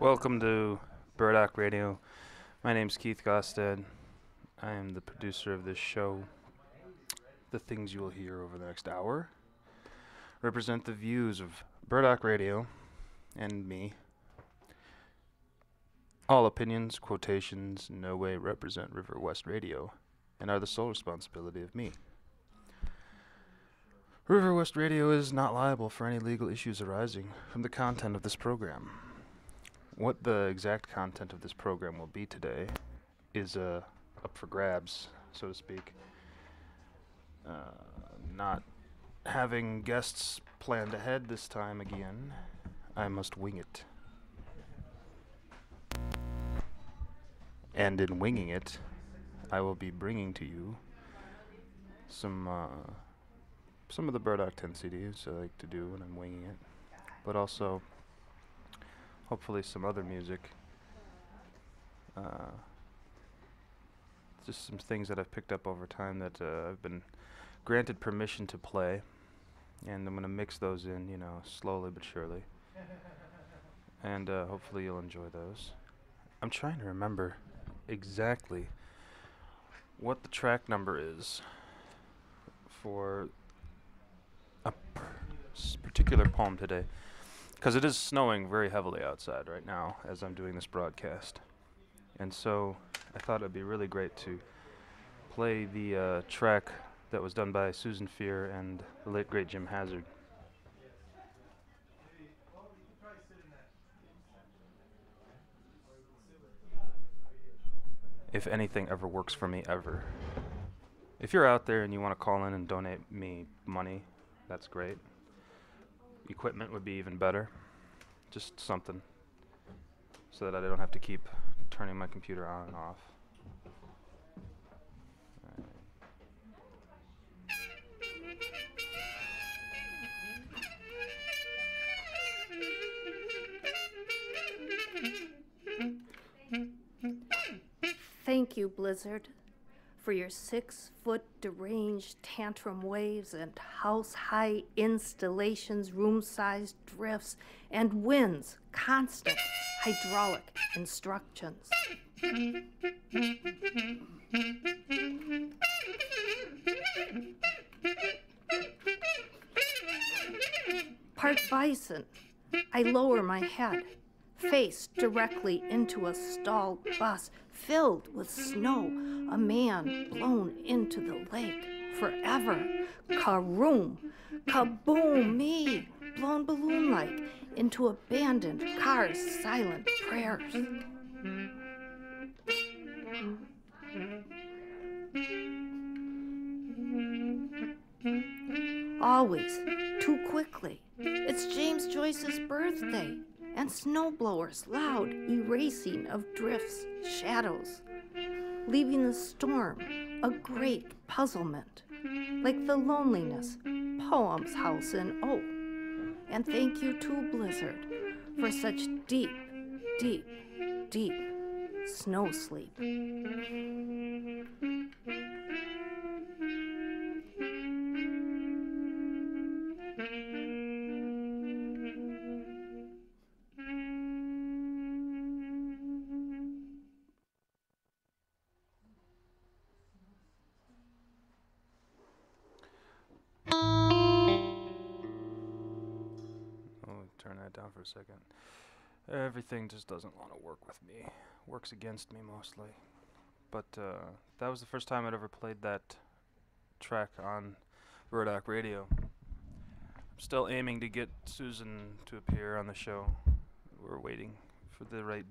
Welcome to Burdock Radio. My name's Keith Gosted. I am the producer of this show. The things you will hear over the next hour represent the views of Burdock Radio and me. All opinions, quotations, in no way represent River West Radio and are the sole responsibility of me. River West Radio is not liable for any legal issues arising from the content of this program. What the exact content of this program will be today is up for grabs, so to speak. Not having guests planned ahead this time again, I must wing it. And in winging it, I will be bringing to you some of the Burdock 10 CDs I like to do when I'm winging it, but also hopefully some other music. Just some things that I've picked up over time that I've been granted permission to play, and I'm going to mix those in, slowly but surely. And hopefully you'll enjoy those. I'm trying to remember exactly what the track number is for a particular poem today, because it is snowing very heavily outside right now as I'm doing this broadcast. And so I thought it would be really great to play the track that was done by Susan Fear and the late great Jim Hazard. If anything ever works for me, ever. If you're out there and you want to call in and donate me money, that's great. Equipment would be even better. Just something so that I don't have to keep turning my computer on and off. Thank you, Blizzard, for your 6-foot deranged tantrum waves and house-high installations, room-sized drifts, and winds, constant hydraulic instructions. Part bison, I lower my head, face directly into a stalled bus filled with snow, a man blown into the lake forever. Karoom, kaboom, me, blown balloon-like into abandoned cars' silent prayers. Always too quickly. It's James Joyce's birthday, and snowblowers loud erasing of drifts, shadows, leaving the storm a great puzzlement, like the loneliness, poem's house in O. And thank you too, Blizzard, for such deep, deep, deep snow sleep. Turn that down for a second. Everything just doesn't want to work with me. Works against me mostly. But that was the first time I'd ever played that track on Burdock Radio. I'm still aiming to get Susan to appear on the show. We're waiting for the right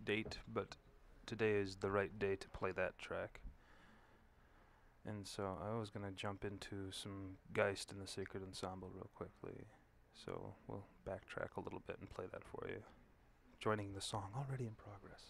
date, but today is the right day to play that track. And so I was going to jump into some Geist in the Sacred Ensemble real quickly. So we'll backtrack a little bit and play that for you. Joining the song already in progress.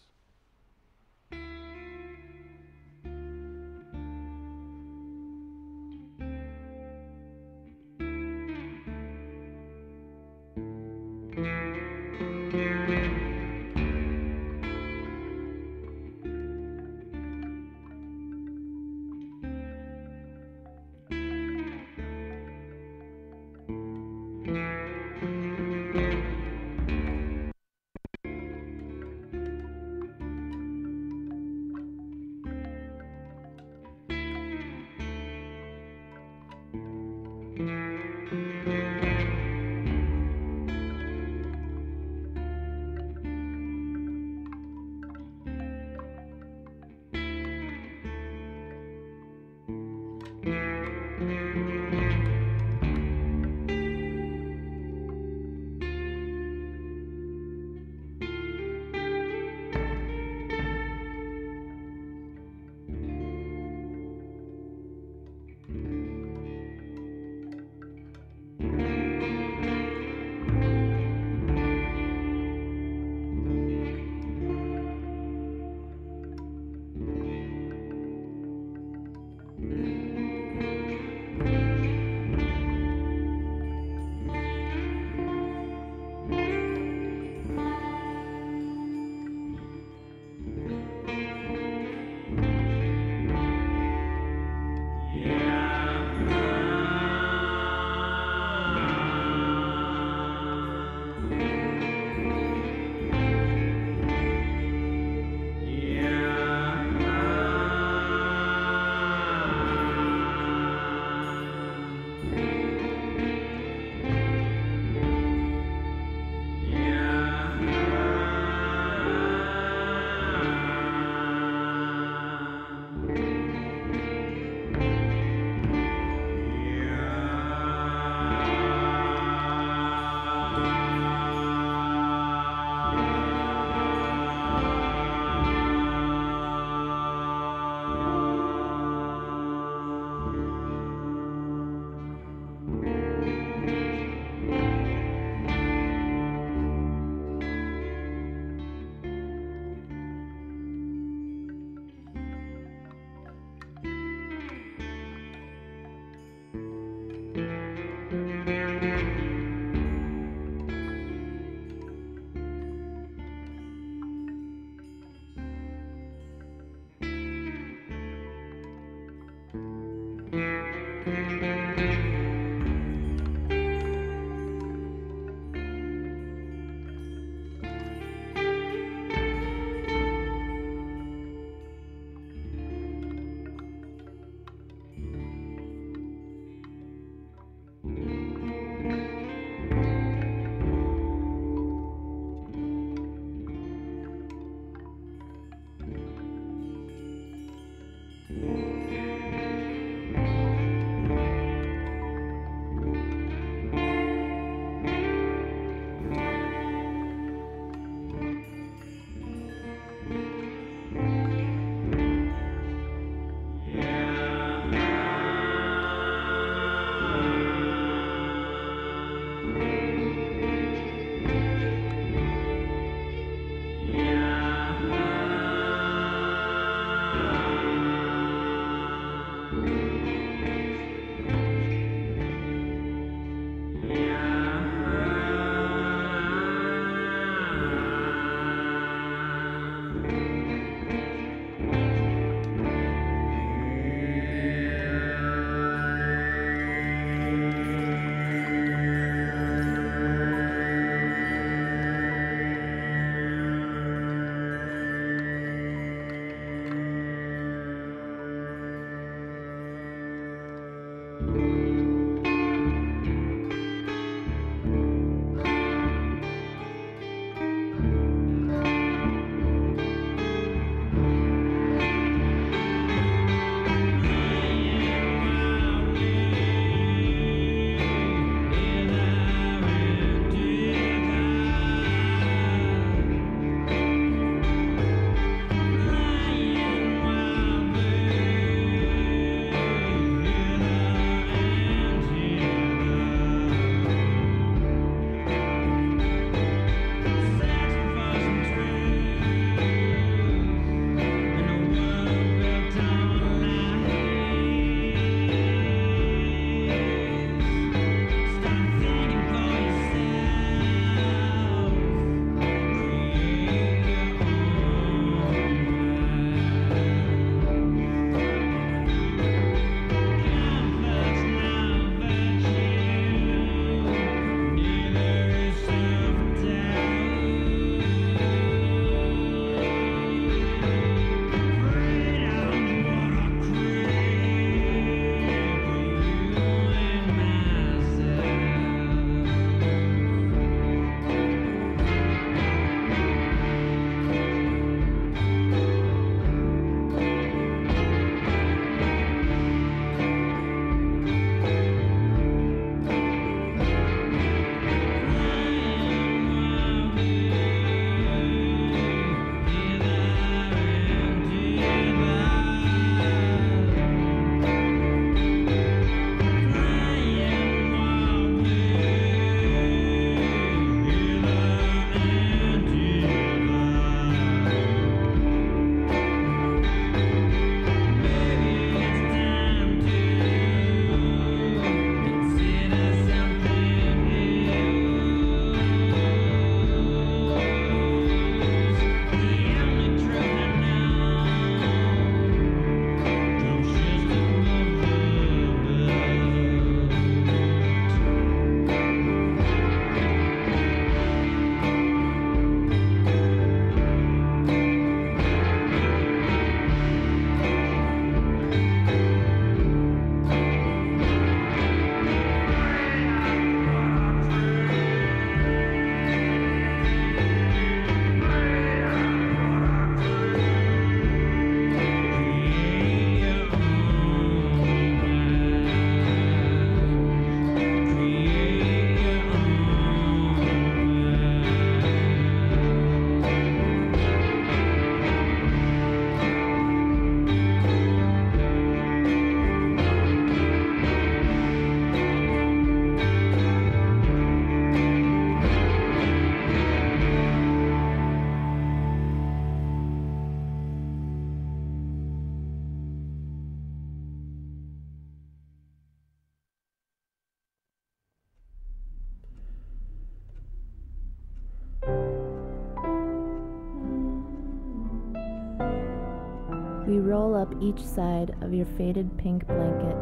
We roll up each side of your faded pink blanket,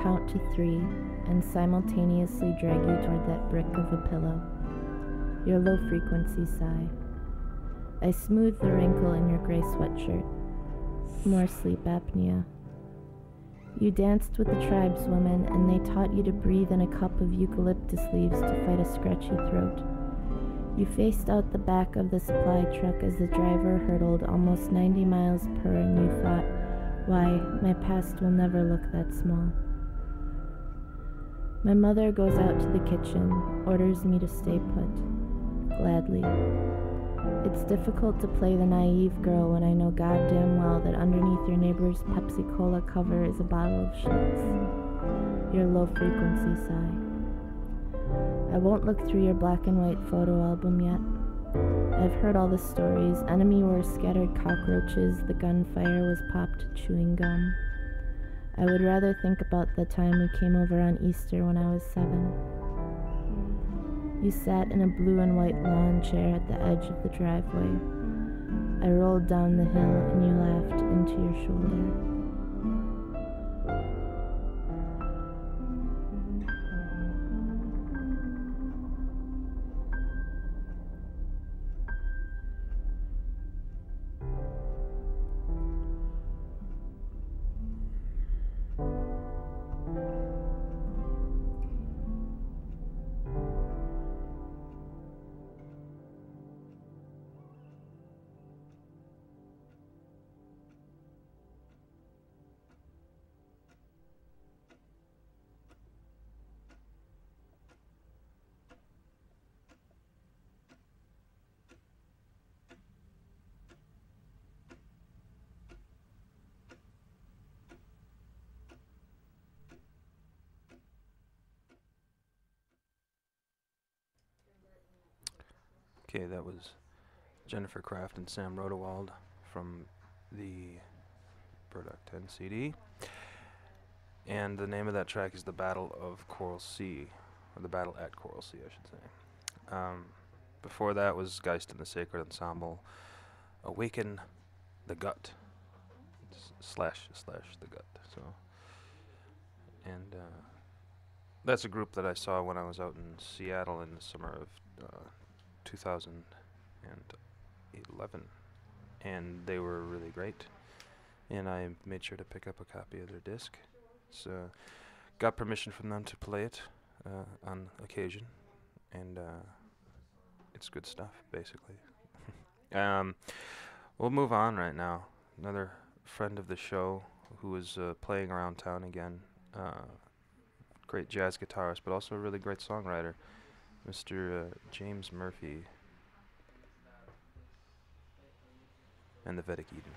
count to 3, and simultaneously drag you toward that brick of a pillow. Your low-frequency sigh. I smooth the wrinkle in your gray sweatshirt. More sleep apnea. You danced with the tribeswomen, and they taught you to breathe in a cup of eucalyptus leaves to fight a scratchy throat. You faced out the back of the supply truck as the driver hurtled almost 90 miles per, and you thought, why, my past will never look that small. My mother goes out to the kitchen, orders me to stay put. Gladly. It's difficult to play the naive girl when I know goddamn well that underneath your neighbor's Pepsi-Cola cover is a bottle of Schlitz. Your low-frequency sigh. I won't look through your black and white photo album yet. I've heard all the stories. Enemy were scattered cockroaches, the gunfire was popped chewing gum. I would rather think about the time we came over on Easter when I was 7. You sat in a blue and white lawn chair at the edge of the driveway. I rolled down the hill and you laughed into your shoulder. Okay, that was Jennifer Kraft and Sam Rodewald from the Burdock 10 CD. And the name of that track is The Battle of Coral Sea, or The Battle at Coral Sea, I should say. Before that was Geist and the Sacred Ensemble, Awaken the Gut, slash the Gut. So, and that's a group that I saw when I was out in Seattle in the summer of 2011, and they were really great, and I made sure to pick up a copy of their disc. So got permission from them to play it on occasion, and it's good stuff, basically. We'll move on right now. Another friend of the show who is playing around town again, great jazz guitarist, but also a really great songwriter, Mr. James Murphy and the Vedic Eden.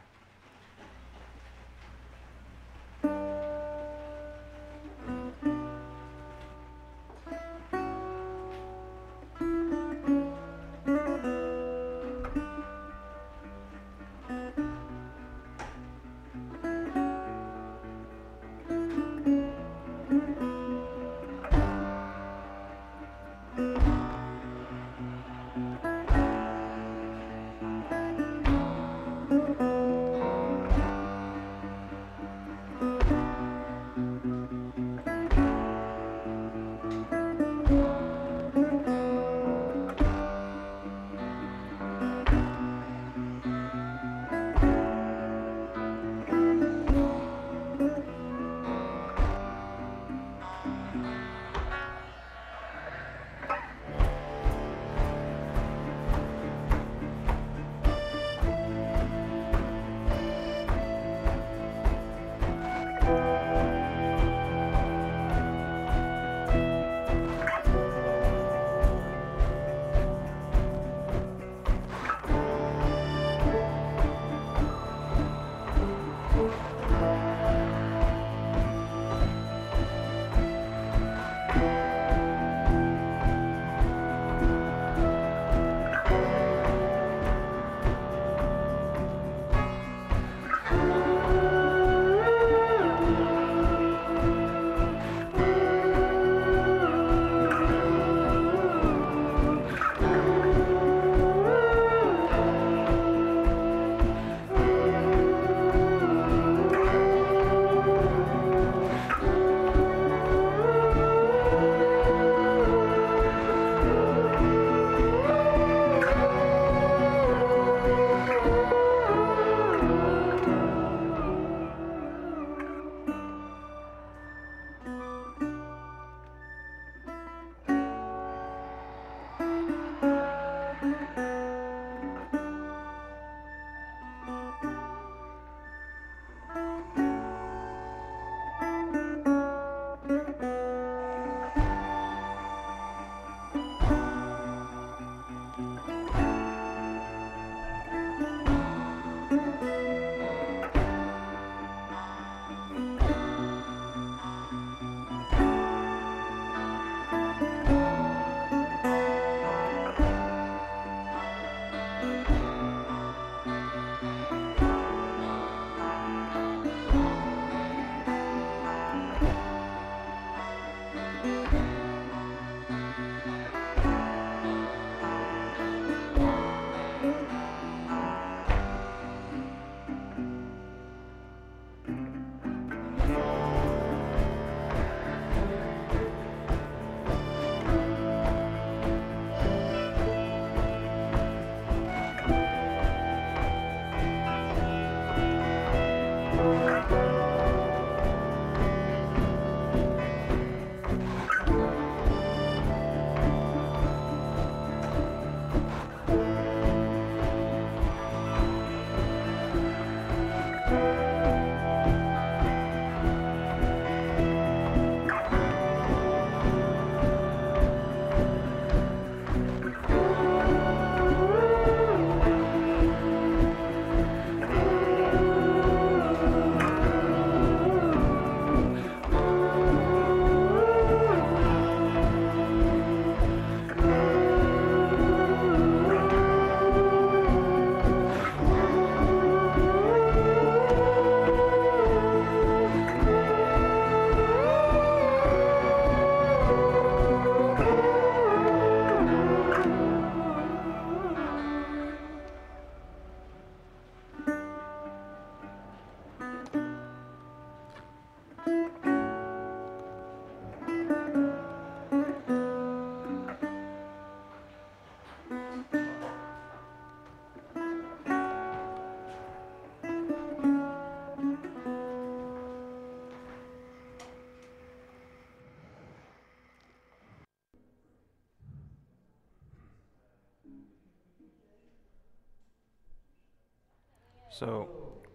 So,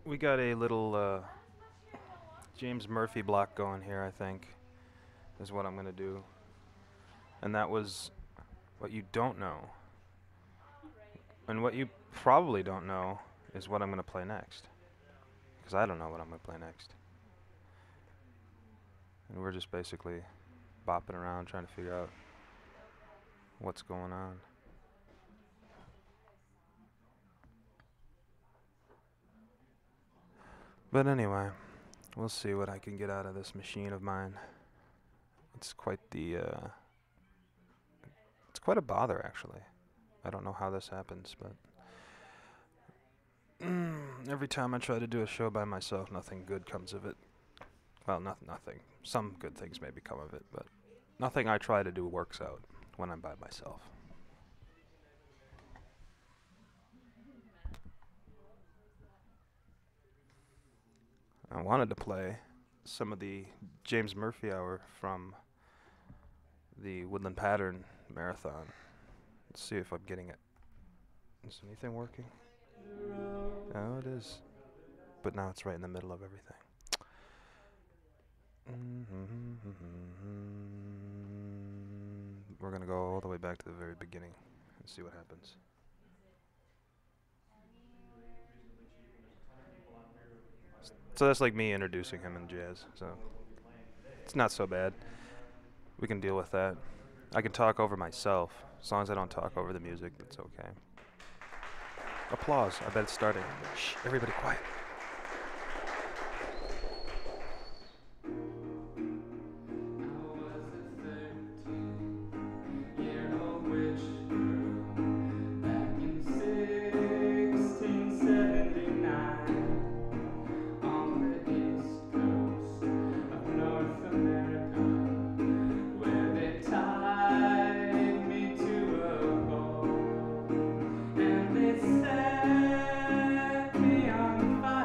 we got a little James Murphy block going here, I think, is what I'm going to do. And that was what you don't know. And what you probably don't know is what I'm going to play next. Because I don't know what I'm going to play next. And we're just basically bopping around trying to figure out what's going on. But anyway, we'll see what I can get out of this machine of mine. It's quite the, it's quite a bother, actually. I don't know how this happens, but every time I try to do a show by myself, nothing good comes of it. Well, nothing. Some good things maybe come of it, but nothing I try to do works out when I'm by myself. I wanted to play some of the James Murphy Hour from the Woodland Pattern Marathon. Let's see if I'm getting it. Is anything working? Oh, it is. But now it's right in the middle of everything. We're going to go all the way back to the very beginning and see what happens. So that's like me introducing him in jazz, so it's not so bad. We can deal with that. I can talk over myself. As long as I don't talk over the music, that's okay. Applause. I bet it's starting. Shh, everybody quiet. Set me on fire.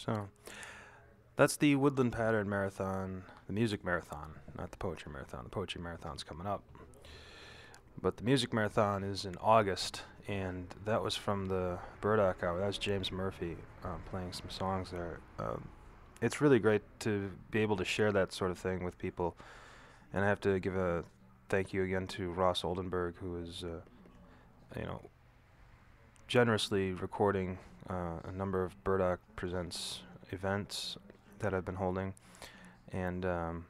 So that's the Woodland Pattern Marathon, the music marathon, not the poetry marathon. The poetry marathon's coming up. But the music marathon is in August, and that was from the Burdock Hour. That was James Murphy playing some songs there. It's really great to be able to share that sort of thing with people. And I have to give a thank you again to Ross Oldenburg, who is, generously recording a number of Burdock Presents events that I've been holding. And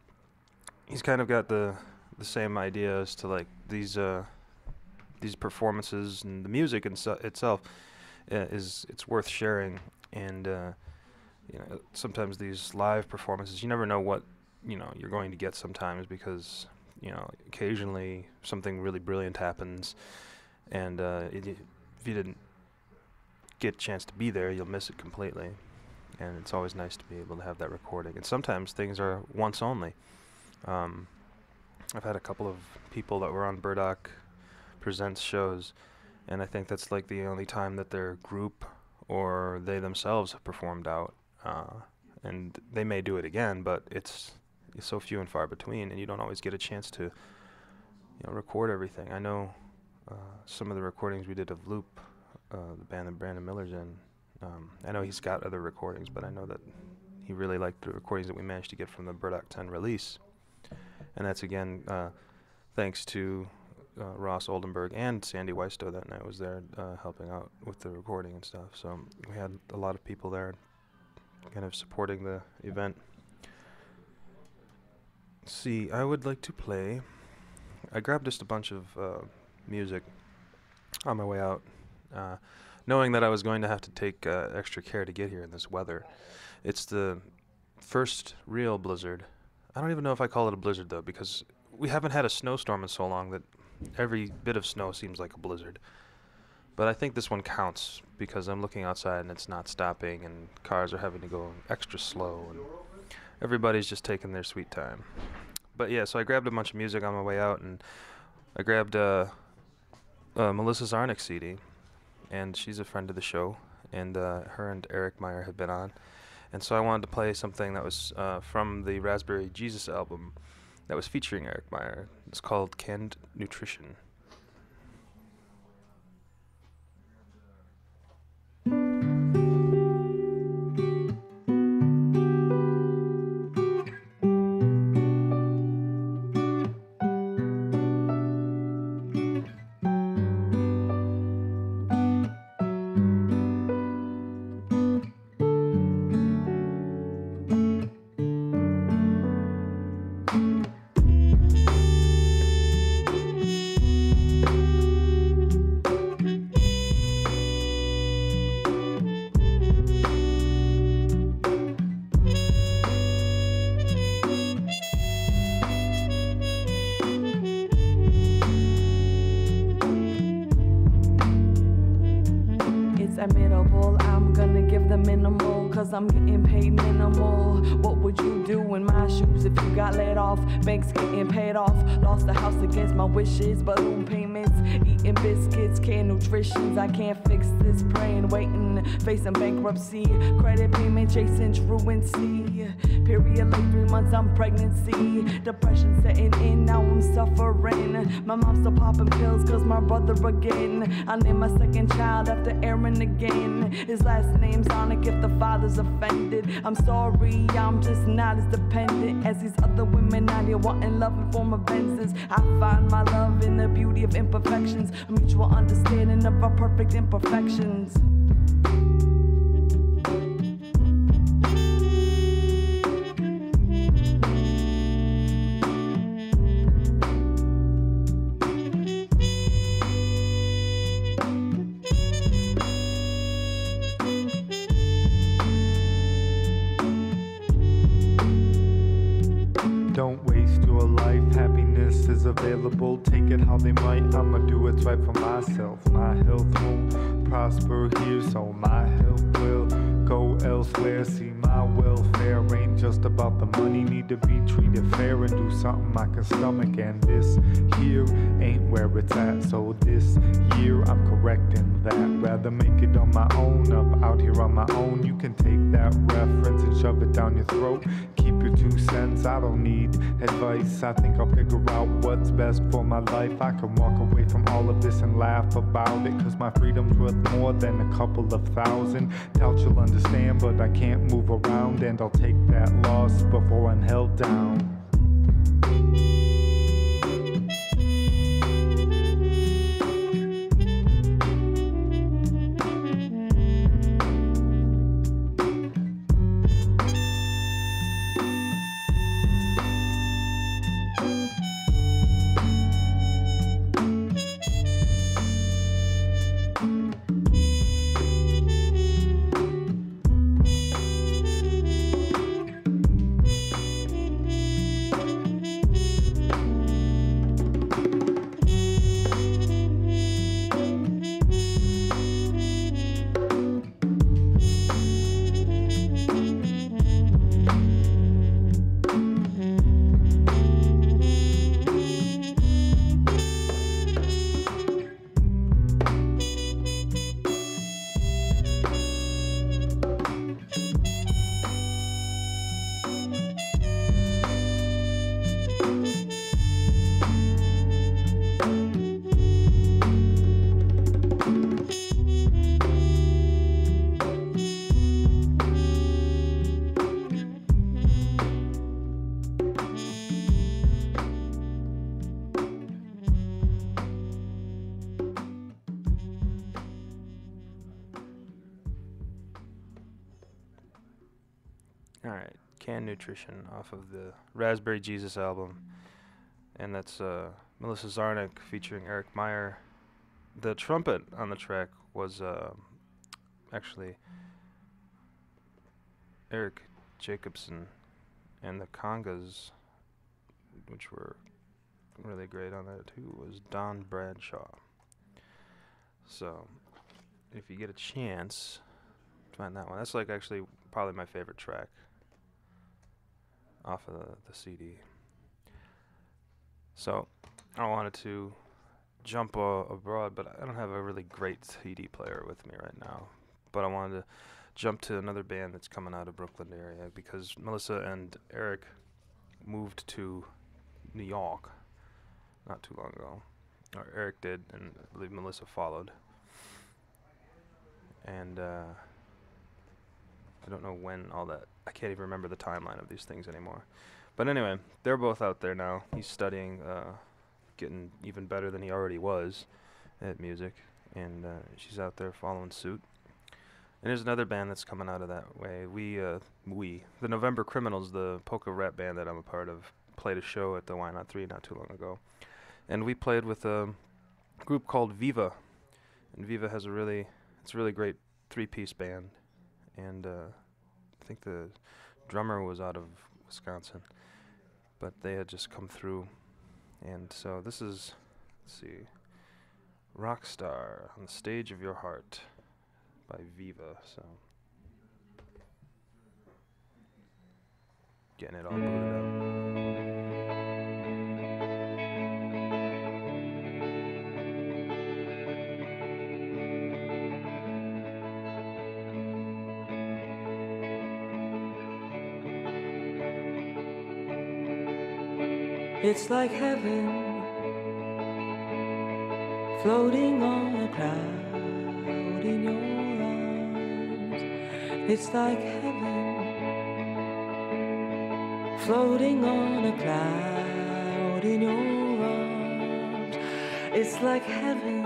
he's kind of got the same idea as to like these performances, and the music itself it's worth sharing. And sometimes these live performances, you never know what you're going to get sometimes, because occasionally something really brilliant happens, and if you didn't get a chance to be there, you'll miss it completely. And it's always nice to be able to have that recording. And sometimes things are once only. I've had a couple of people that were on Burdock Presents shows, and I think that's like the only time that their group or they themselves have performed out. And they may do it again, but it's so few and far between, and you don't always get a chance to record everything. I know some of the recordings we did of Loop, the band that Brandon Miller's in. I know he's got other recordings, but I know that he really liked the recordings that we managed to get from the Burdock 10 release. And that's, again, thanks to Ross Oldenburg and Sandy Weistow that night was there helping out with the recording and stuff. So we had a lot of people there kind of supporting the event. See, I would like to play. I grabbed just a bunch of music on my way out, knowing that I was going to have to take extra care to get here in this weather. It's the first real blizzard. I don't even know if I call it a blizzard, though, because we haven't had a snowstorm in so long that every bit of snow seems like a blizzard. But I think this one counts, because I'm looking outside and it's not stopping, and cars are having to go extra slow, and everybody's just taking their sweet time. But yeah, so I grabbed a bunch of music on my way out, and I grabbed Melissa Zarnick's CD, and she's a friend of the show, and her and Eric Meyer have been on. And so I wanted to play something that was from the Raspberry Jesus album that was featuring Eric Meyer. It's called Canned Nutrition. I'm getting paid minimal. What would you do in my shoes if you got laid off? Banks getting paid off. Lost the house against my wishes. Balloon payments, eating biscuits, canned nutritions. I can't fix this, praying, waiting, facing bankruptcy. Credit payment, chasing truancy. Period late 3 months, I'm pregnancy. Depression setting in, now I'm suffering. My mom's still popping pills cause my brother again. I named my second child after Aaron again. His last name's Sonic if the father's offended. I'm sorry, I'm just not as dependent as these other women out here wanting love in form of Benzes. I find my love in the beauty of imperfections, a mutual understanding of our perfect imperfections. Available, take it how they might, I'ma do what's right for myself. My health won't prosper here, so my health will go elsewhere. See, my welfare ain't just just about the money. Need to be treated fair and do something I can stomach. And this here ain't where it's at. So this year I'm correcting that. Rather make it on my own, up out here on my own. You can take that reference and shove it down your throat. Keep your 2 cents, I don't need advice. I think I'll figure out what's best for my life. I can walk away from all of this and laugh about it, cause my freedom's worth more than a couple of thousand. Doubt you'll understand, but I can't move around, and I'll take that loss before I'm held down. Alright, Canned Nutrition off of the Raspberry Jesus album. And that's Melissa Zarnik featuring Eric Meyer. The trumpet on the track was actually Eric Jacobson, and the congas, which were really great on that too, was Don Bradshaw. So if you get a chance, find that one. That's like actually probably my favorite track off of the CD. So I wanted to jump abroad, but I don't have a really great CD player with me right now. But I wanted to jump to another band that's coming out of Brooklyn area, because Melissa and Eric moved to New York not too long ago. Or Eric did, and I believe Melissa followed. And I don't know when all that, I can't even remember the timeline of these things anymore. But anyway, they're both out there now. He's studying, getting even better than he already was at music, and she's out there following suit. And there's another band that's coming out of that way. The November Criminals, the polka rap band that I'm a part of, played a show at the Why Not 3 not too long ago. And we played with a group called Viva. And Viva has it's a really great 3-piece band. And I think the drummer was out of Wisconsin, but they had just come through. And so this is, let's see, Rockstar on the Stage of Your Heart by Viva. So getting it all booted up. It's like heaven, floating on a cloud in your arms. It's like heaven, floating on a cloud in your arms. It's like heaven,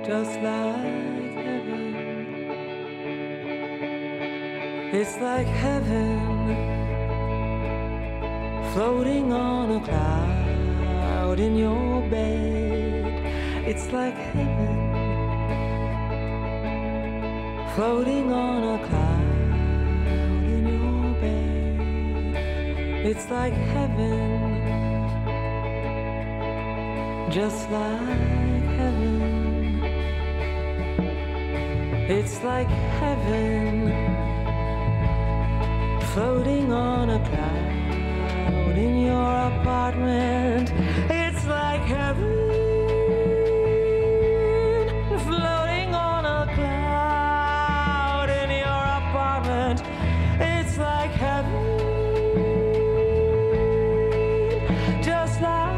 just like heaven. It's like heaven, floating on a cloud in your bed. It's like heaven, floating on a cloud in your bed. It's like heaven, just like heaven. It's like heaven, floating on a cloud in your apartment. It's like heaven, floating on a cloud in your apartment. It's like heaven, just like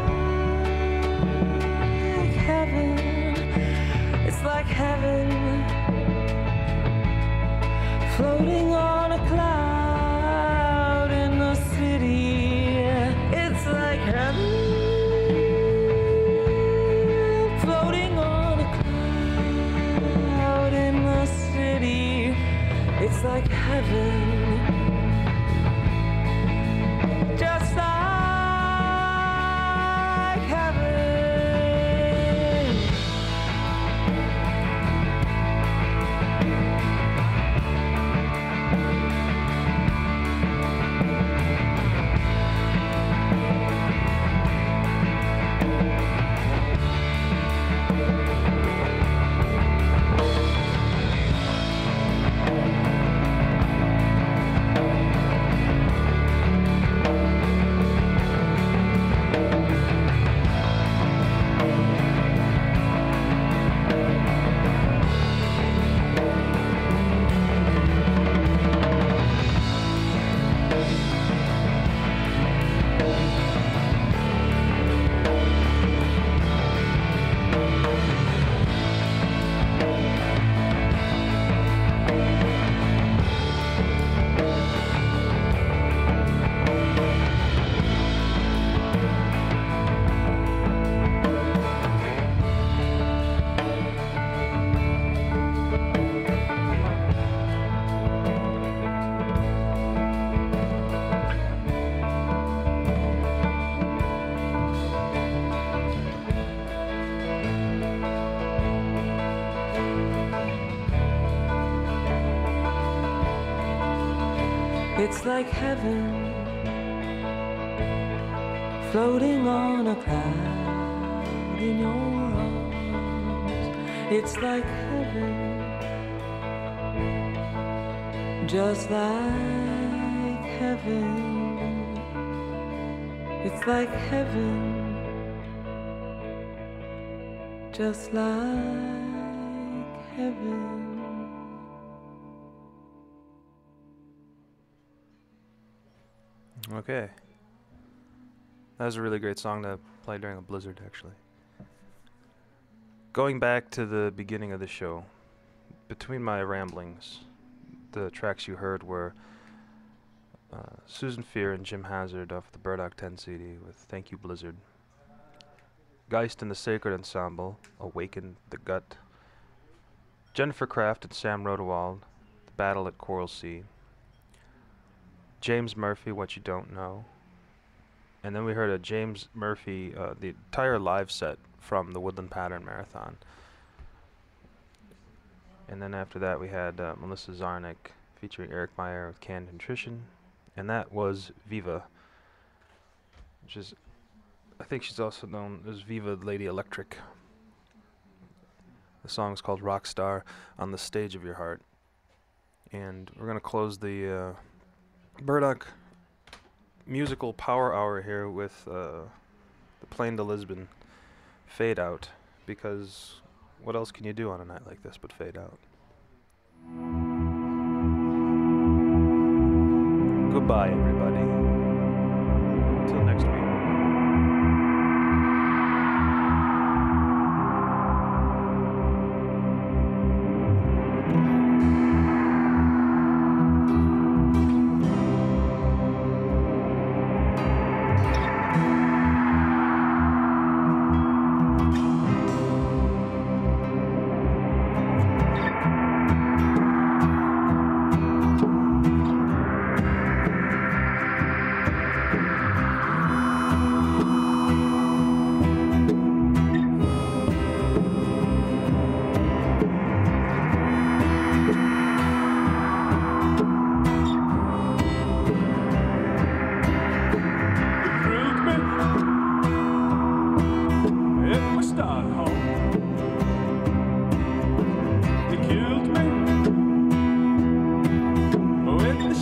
heaven. It's like heaven, floating on a cloud in the city. It's like heaven, floating on a cloud in the city. It's like heaven, just like heaven. It's like heaven, floating on a cloud in your arms. It's like heaven, just like heaven. It's like heaven, just like heaven. Okay. That was a really great song to play during a blizzard, actually. Going back to the beginning of the show, between my ramblings, the tracks you heard were Susan Fear and Jim Hazard off the Burdock 10 CD with Thank You Blizzard. Geist and the Sacred Ensemble, Awaken the Gut. Jennifer Kraft and Sam Rodewald, The Battle at Coral Sea. James Murphy, What You Don't Know. And then we heard a James Murphy, the entire live set from the Woodland Pattern Marathon. And then after that we had Melissa Zarnick featuring Eric Meyer with Canned Nutrition. And that was Viva, which is, I think she's also known as Viva Lady Electric. The song is called Rockstar on the Stage of Your Heart. And we're going to close the Burdock musical power hour here with the Plain to Lisbon Fade Out, because what else can you do on a night like this but fade out? Goodbye, everybody. Until next week.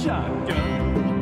Shotgun.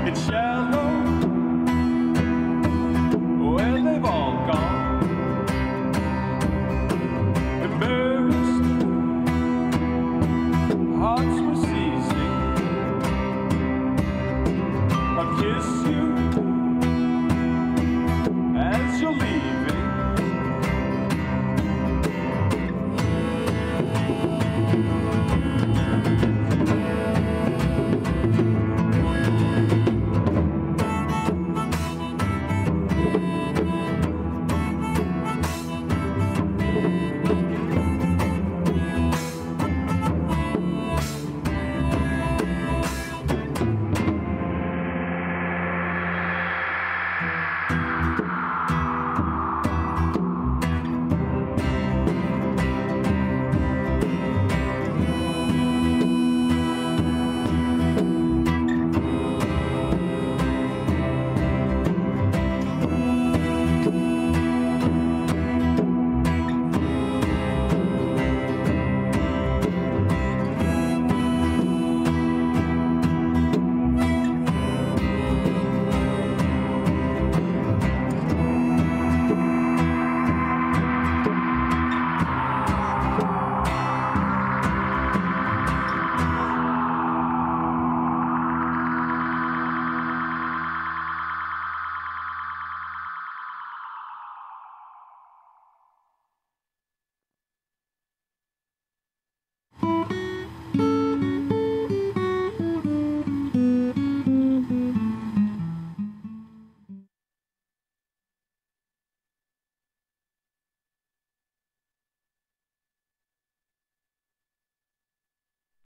It's shallow, where they've all gone. Embarrassed, hearts were seizing. I'll kiss you.